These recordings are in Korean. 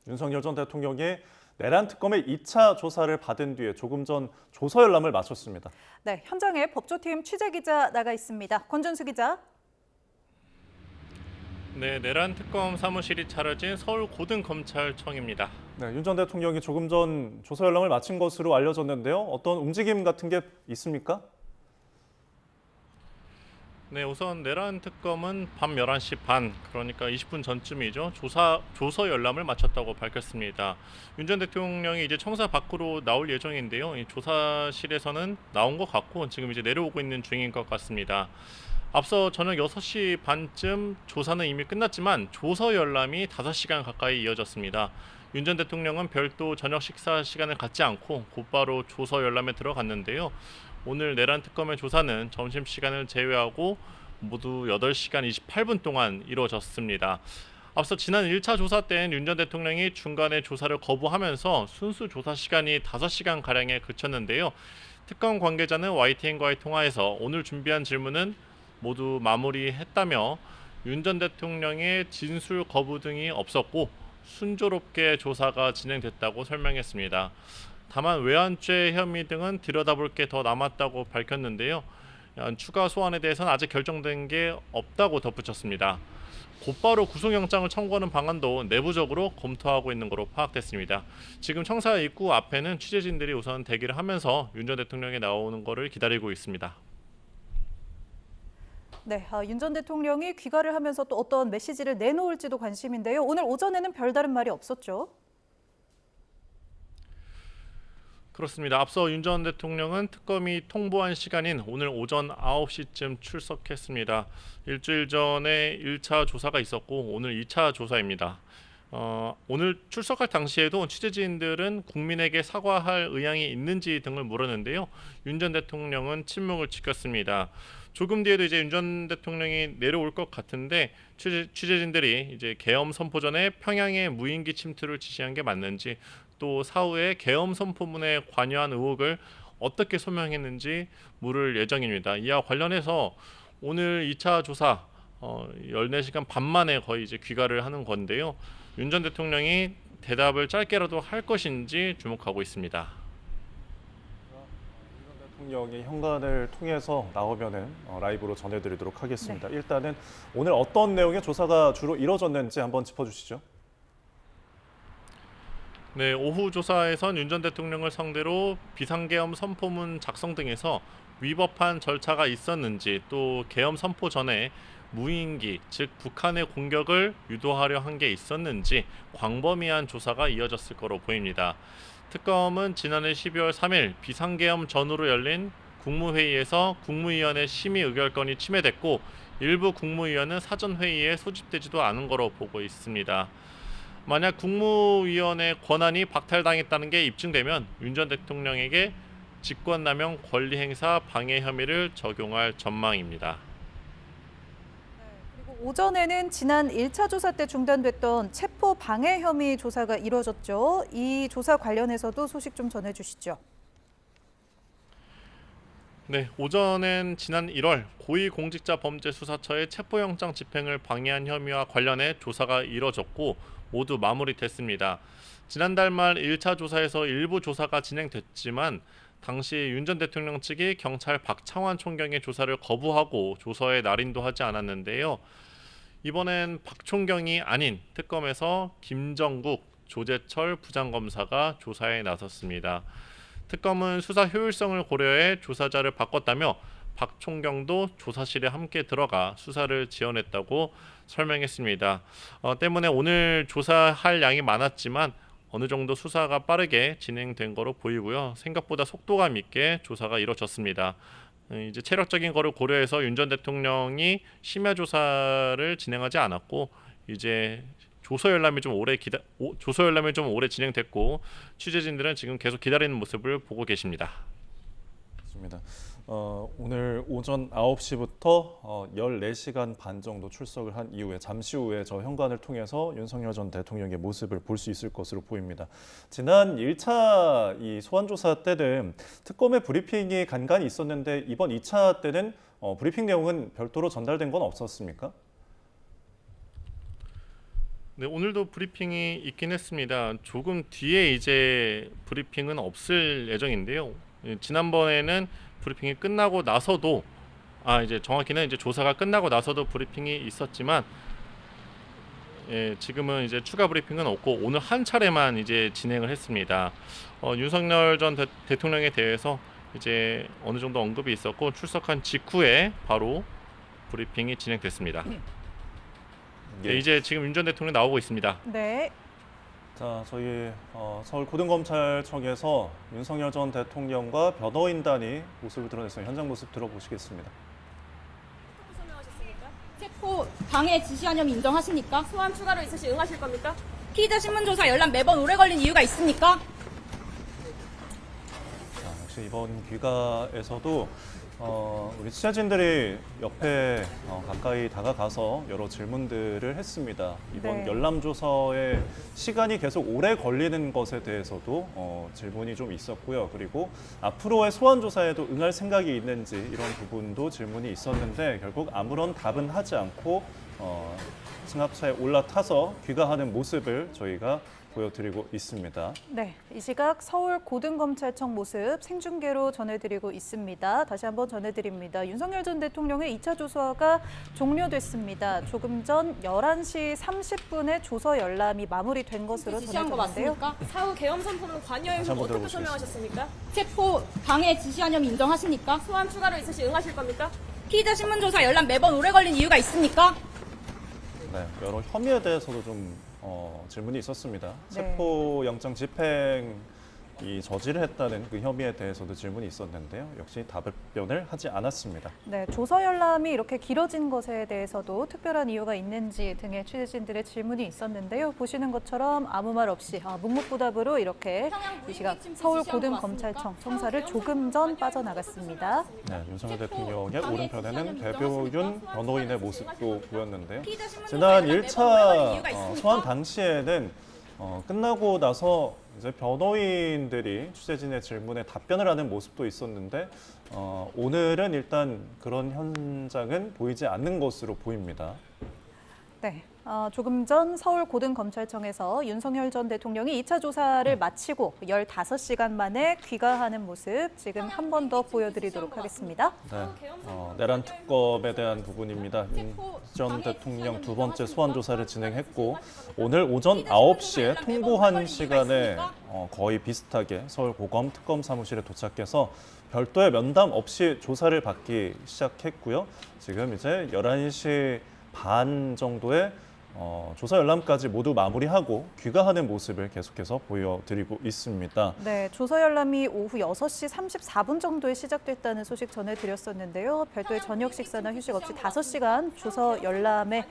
윤석열 전 대통령이 내란 특검의 2차 조사를 받은 뒤에 조금 전 조서 열람을 마쳤습니다. 네, 현장에 법조팀 취재 기자 나가 있습니다. 권준수 기자. 네, 내란 특검 사무실이 차려진 서울고등검찰청입니다. 네, 윤 전 대통령이 조금 전 조서 열람을 마친 것으로 알려졌는데요. 어떤 움직임 같은 게 있습니까? 네, 우선 내란 특검은 밤 11시 반, 그러니까 20분 전쯤이죠. 조서 열람을 마쳤다고 밝혔습니다. 윤 전 대통령이 이제 청사 밖으로 나올 예정인데요. 이 조사실에서는 나온 것 같고 지금 이제 내려오고 있는 중인 것 같습니다. 앞서 저녁 6시 반쯤 조사는 이미 끝났지만 조서 열람이 5시간 가까이 이어졌습니다. 윤 전 대통령은 별도 저녁 식사 시간을 갖지 않고 곧바로 조서 열람에 들어갔는데요. 오늘 내란 특검의 조사는 점심시간을 제외하고 모두 8시간 28분 동안 이루어졌습니다. 앞서 지난 1차 조사 때는 윤 전 대통령이 중간에 조사를 거부하면서 순수 조사 시간이 5시간가량에 그쳤는데요. 특검 관계자는 YTN과의 통화에서 오늘 준비한 질문은 모두 마무리했다며 윤 전 대통령의 진술 거부 등이 없었고 순조롭게 조사가 진행됐다고 설명했습니다. 다만 외환죄 혐의 등은 들여다볼 게 더 남았다고 밝혔는데요. 추가 소환에 대해서는 아직 결정된 게 없다고 덧붙였습니다. 곧바로 구속영장을 청구하는 방안도 내부적으로 검토하고 있는 것으로 파악됐습니다. 지금 청사 입구 앞에는 취재진들이 우선 대기를 하면서 윤 전 대통령이 나오는 것을 기다리고 있습니다. 네, 윤 전 대통령이 귀가를 하면서 또 어떤 메시지를 내놓을지도 관심인데요. 오늘 오전에는 별다른 말이 없었죠. 그렇습니다. 앞서 윤 전 대통령은 특검이 통보한 시간인 오늘 오전 9시쯤 출석했습니다. 일주일 전에 1차 조사가 있었고 오늘 2차 조사입니다. 오늘 출석할 당시에도 취재진들은 국민에게 사과할 의향이 있는지 등을 물었는데요. 윤 전 대통령은 침묵을 지켰습니다. 조금 뒤에도 이제 윤 전 대통령이 내려올 것 같은데 취재진들이 이제 계엄 선포 전에 평양에 무인기 침투를 지시한 게 맞는지 또 사후에 계엄 선포문에 관여한 의혹을 어떻게 소명했는지 물을 예정입니다. 이와 관련해서 오늘 2차 조사 14시간 반 만에 거의 이제 귀가를 하는 건데요. 윤 전 대통령이 대답을 짧게라도 할 것인지 주목하고 있습니다. 대통령이 현관을 통해서 나오면은 라이브로 전해드리도록 하겠습니다. 네. 일단은 오늘 어떤 내용의 조사가 주로 이뤄졌는지 한번 짚어주시죠. 네, 오후 조사에선 윤 전 대통령을 상대로 비상계엄 선포문 작성 등에서 위법한 절차가 있었는지 또 계엄 선포 전에 무인기, 즉 북한의 공격을 유도하려 한 게 있었는지 광범위한 조사가 이어졌을 거로 보입니다. 특검은 지난해 12월 3일 비상계엄 전후로 열린 국무회의에서 국무위원회 심의 의결권이 침해됐고 일부 국무위원은 사전회의에 소집되지도 않은 거로 보고 있습니다. 만약 국무위원회 권한이 박탈당했다는 게 입증되면 윤 전 대통령에게 직권남용 권리행사 방해 혐의를 적용할 전망입니다. 그리고 오전에는 지난 1차 조사 때 중단됐던 체포 방해 혐의 조사가 이뤄졌죠. 이 조사 관련해서도 소식 좀 전해주시죠. 네, 오전엔 지난 1월 고위공직자범죄수사처의 체포영장 집행을 방해한 혐의와 관련해 조사가 이뤄졌고 모두 마무리됐습니다. 지난달 말 1차 조사에서 일부 조사가 진행됐지만 당시 윤 전 대통령 측이 경찰 박창환 총경의 조사를 거부하고 조서에 날인도 하지 않았는데요. 이번엔 박 총경이 아닌 특검에서 김정국, 조재철 부장검사가 조사에 나섰습니다. 특검은 수사 효율성을 고려해 조사자를 바꿨다며 박 총경도 조사실에 함께 들어가 수사를 지원했다고 설명했습니다. 때문에 오늘 조사할 양이 많았지만 어느 정도 수사가 빠르게 진행된 거로 보이고요. 생각보다 속도감 있게 조사가 이루어졌습니다. 이제 체력적인 거를 고려해서 윤 전 대통령이 심야 조사를 진행하지 않았고 이제 조서 열람이 좀 오래 진행됐고 취재진들은 지금 계속 기다리는 모습을 보고 계십니다. 맞습니다. 오늘 오전 9시부터 14시간 반 정도 출석을 한 이후에 잠시 후에 저 현관을 통해서 윤석열 전 대통령의 모습을 볼 수 있을 것으로 보입니다. 지난 1차 이 소환조사 때는 특검의 브리핑이 간간히 있었는데 이번 2차 때는 브리핑 내용은 별도로 전달된 건 없었습니까? 네, 오늘도 브리핑이 있긴 했습니다. 조금 뒤에 이제 브리핑은 없을 예정인데요. 지난번에는 브리핑이 끝나고 나서도 이제 정확히는 이제 조사가 끝나고 나서도 브리핑이 있었지만 지금은 이제 추가 브리핑은 없고 오늘 한 차례만 이제 진행을 했습니다. 윤석열 전 대통령에 대해서 이제 어느 정도 언급이 있었고 출석한 직후에 바로 브리핑이 진행됐습니다. 네, 이제 지금 윤 전 대통령 나오고 있습니다. 네. 자, 저희 서울 고등검찰청에서 윤석열 전 대통령과 변호인단이 모습을 드러냈어요. 현장 모습 들어보시겠습니다. 설명하셨습니까? 체포 방해 지시한 혐의 인정하십니까? 소환 추가로 있으시 응하실 겁니까? 피의자 신문조사 열람 매번 오래 걸린 이유가 있습니까? 자, 역시 이번 귀가에서도 우리 취재진들이 옆에 가까이 다가가서 여러 질문들을 했습니다. 이번 네. 열람 조서에 시간이 계속 오래 걸리는 것에 대해서도 질문이 좀 있었고요. 그리고 앞으로의 소환 조사에도 응할 생각이 있는지 이런 부분도 질문이 있었는데 결국 아무런 답은 하지 않고 승합차에 올라타서 귀가하는 모습을 저희가 보여드리고 있습니다. 네, 이 시각 서울 고등검찰청 모습 생중계로 전해드리고 있습니다. 다시 한번 전해드립니다. 윤석열 전 대통령의 2차 조사가 종료됐습니다. 조금 전 11시 30분에 조서 열람이 마무리된 것으로 지시한 거 전해졌는데요. 맞습니까? 사후 계엄 선포는 관여의 다시 후 한번 어떻게 들어보시겠습니다. 설명하셨습니까? 체포 방해 지시한 혐의 인정하십니까? 소환 추가로 있으시 응하실 겁니까? 피의자 신문조사 열람 매번 오래 걸린 이유가 있습니까? 네, 여러 혐의에 대해서도 좀 질문이 있었습니다. 네. 체포영장 집행이 저지를 했다는 그 혐의에 대해서도 질문이 있었는데요. 역시 답변을 하지 않았습니다. 네, 조서 열람이 이렇게 길어진 것에 대해서도 특별한 이유가 있는지 등의 취재진들의 질문이 있었는데요. 보시는 것처럼 아무 말 없이 묵묵부답으로 이렇게 이 시각 서울 고등검찰청 청사를 조금 전 빠져나갔습니다. 네, 윤석열 대통령의 오른편에는 배보윤 변호인의 모습도 보였는데요. 지난 1차 소환 당시에는 끝나고 나서 이제 변호인들이 취재진의 질문에 답변을 하는 모습도 있었는데 오늘은 일단 그런 현장은 보이지 않는 것으로 보입니다. 네, 조금 전 서울 고등검찰청에서 윤석열 전 대통령이 2차 조사를 마치고 15시간 만에 귀가하는 모습 지금 한 번 더 보여드리도록 하겠습니다. 네, 내란 특검에 대한 부분입니다. 윤 전 대통령 두 번째 소환 조사를 진행했고 오늘 오전 9시에 통보한 시간에 거의 비슷하게 서울 고검 특검 사무실에 도착해서 별도의 면담 없이 조사를 받기 시작했고요. 지금 이제 11시 반 정도에 조사 열람까지 모두 마무리하고 귀가하는 모습을 계속해서 보여드리고 있습니다. 네, 조서 열람이 오후 6시 34분 정도에 시작됐다는 소식 전해드렸었는데요. 별도의 저녁 식사나 휴식 없이 5시간 조서 열람에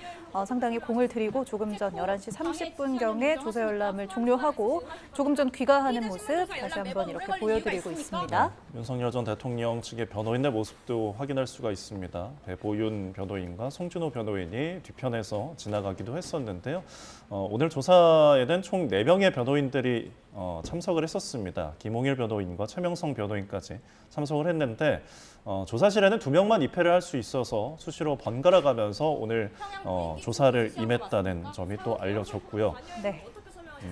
상당히 공을 들이고 조금 전 11시 30분경에 조서 열람을 종료하고 조금 전 귀가하는 모습 다시 한번 이렇게 보여드리고 있습니다. 윤석열 전 대통령 측의 변호인의 모습도 확인할 수가 있습니다. 배보윤 변호인과 송준호 변호인이 뒤편에서 지나가기도 했었는데요. 오늘 조사에는 총 4명의 변호인들이 참석을 했었습니다. 김홍일 변호인과 최명성 변호인까지 참석을 했는데 조사실에는 2명만 입회를 할 수 있어서 수시로 번갈아 가면서 오늘 조사를 임했다는 점이 또 알려졌고요. 네.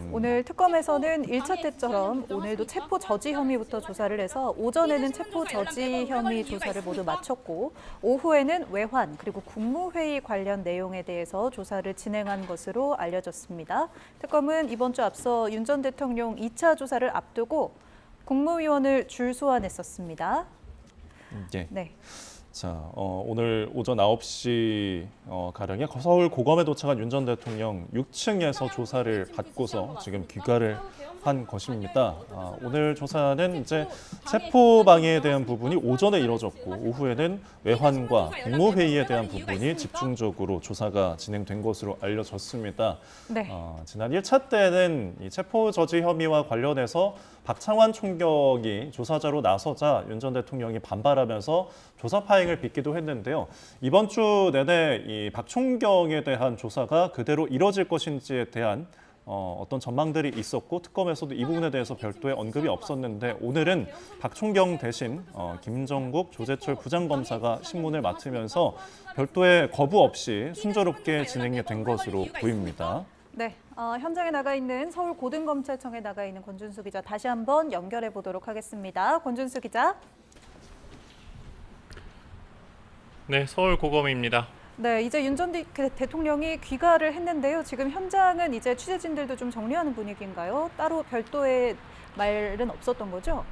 오늘 특검에서는 1차 때처럼 오늘도 체포 저지 혐의부터 조사를 해서 오전에는 체포 저지 혐의 조사를 모두 마쳤고 오후에는 외환 그리고 국무회의 관련 내용에 대해서 조사를 진행한 것으로 알려졌습니다. 특검은 이번 주 앞서 윤 전 대통령 2차 조사를 앞두고 국무위원을 줄 소환했었습니다. 네. 자, 오늘 오전 9시 가량에 서울 고검에 도착한 윤 전 대통령 6층에서 조사를 받고서 지금 귀가를 한 것입니다. 오늘 조사는 이제 체포 방해에 대한 부분이 오전에 이뤄졌고 오후에는 외환과 국무회의에 대한 부분이 집중적으로 조사가 진행된 것으로 알려졌습니다. 네. 지난 1차 때는 이 체포 저지 혐의와 관련해서 박창환 총경이 조사자로 나서자 윤 전 대통령이 반발하면서 조사 파행을 빚기도 했는데요. 이번 주 내내 이 박 총경에 대한 조사가 그대로 이뤄질 것인지에 대한 어떤 전망들이 있었고 특검에서도 이 부분에 대해서 별도의 언급이 없었는데 오늘은 박 총경 대신 김정국 조재철 부장검사가 신문을 맡으면서 별도의 거부 없이 순조롭게 진행이 된 것으로 보입니다. 네, 현장에 나가 있는 서울고등검찰청에 나가 있는 권준수 기자 다시 한번 연결해 보도록 하겠습니다. 권준수 기자. 네, 서울고검입니다. 네, 이제 윤 전 대통령이 귀가를 했는데요. 지금 현장은 이제 취재진들도 좀 정리하는 분위기인가요? 따로 별도의 말은 없었던 거죠?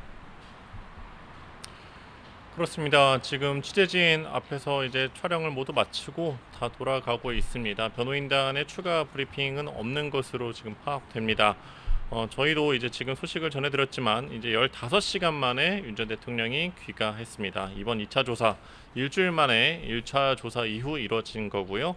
그렇습니다. 지금 취재진 앞에서 이제 촬영을 모두 마치고 다 돌아가고 있습니다. 변호인단의 추가 브리핑은 없는 것으로 지금 파악됩니다. 저희도 이제 지금 소식을 전해드렸지만 이제 15시간 만에 윤 전 대통령이 귀가했습니다. 이번 2차 조사 일주일 만에 1차 조사 이후 이뤄진 거고요.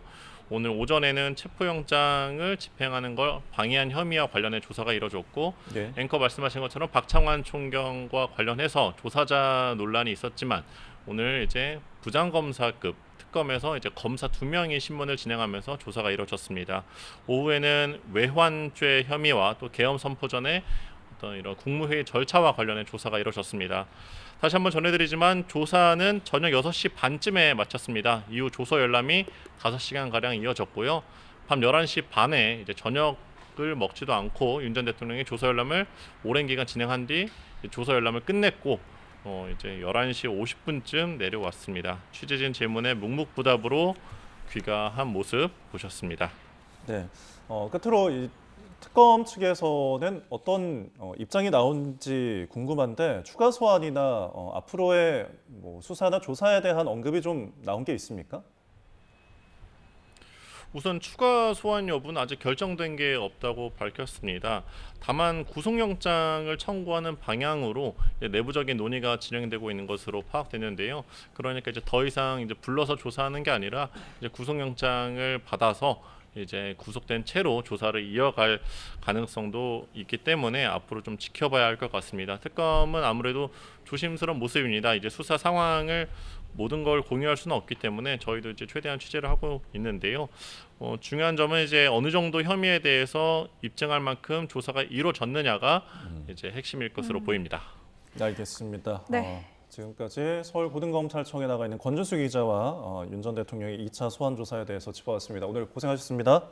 오늘 오전에는 체포영장을 집행하는 걸 방해한 혐의와 관련해 조사가 이뤄졌고 네. 앵커 말씀하신 것처럼 박창환 총경과 관련해서 조사자 논란이 있었지만 오늘 이제 부장검사급 특검에서 이제 검사 2명이 신문을 진행하면서 조사가 이뤄졌습니다. 오후에는 외환죄 혐의와 또 계엄 선포 전에 어떤 이런 국무회의 절차와 관련해 조사가 이뤄졌습니다. 다시 한번 전해드리지만 조사는 저녁 6시 반쯤에 마쳤습니다. 이후 조서 열람이 5시간가량 이어졌고요. 밤 11시 반에 이제 저녁을 먹지도 않고 윤 전 대통령이 조서 열람을 오랜 기간 진행한 뒤 조서 열람을 끝냈고 이제 11시 50분쯤 내려왔습니다. 취재진 질문에 묵묵부답으로 귀가한 모습 보셨습니다. 네. 끝으로 이 특검 측에서는 어떤 입장이 나온지 궁금한데 추가 소환이나 앞으로의 뭐 수사나 조사에 대한 언급이 좀 나온 게 있습니까? 우선 추가 소환 여부는 아직 결정된 게 없다고 밝혔습니다. 다만 구속영장을 청구하는 방향으로 내부적인 논의가 진행되고 있는 것으로 파악되는데요. 그러니까 이제 더 이상 이제 불러서 조사하는 게 아니라 이제 구속영장을 받아서 이제 구속된 채로 조사를 이어갈 가능성도 있기 때문에 앞으로 좀 지켜봐야 할 것 같습니다. 특검은 아무래도 조심스러운 모습입니다. 이제 수사 상황을 모든 걸 공유할 수는 없기 때문에 저희도 이제 최대한 취재를 하고 있는데요. 중요한 점은 이제 어느 정도 혐의에 대해서 입증할 만큼 조사가 이루어졌느냐가 이제 핵심일 것으로 보입니다. 네, 알겠습니다. 네. 지금까지 서울고등검찰청에 나가 있는 권준수 기자와 윤 전 대통령의 2차 소환 조사에 대해서 짚어봤습니다. 오늘 고생하셨습니다.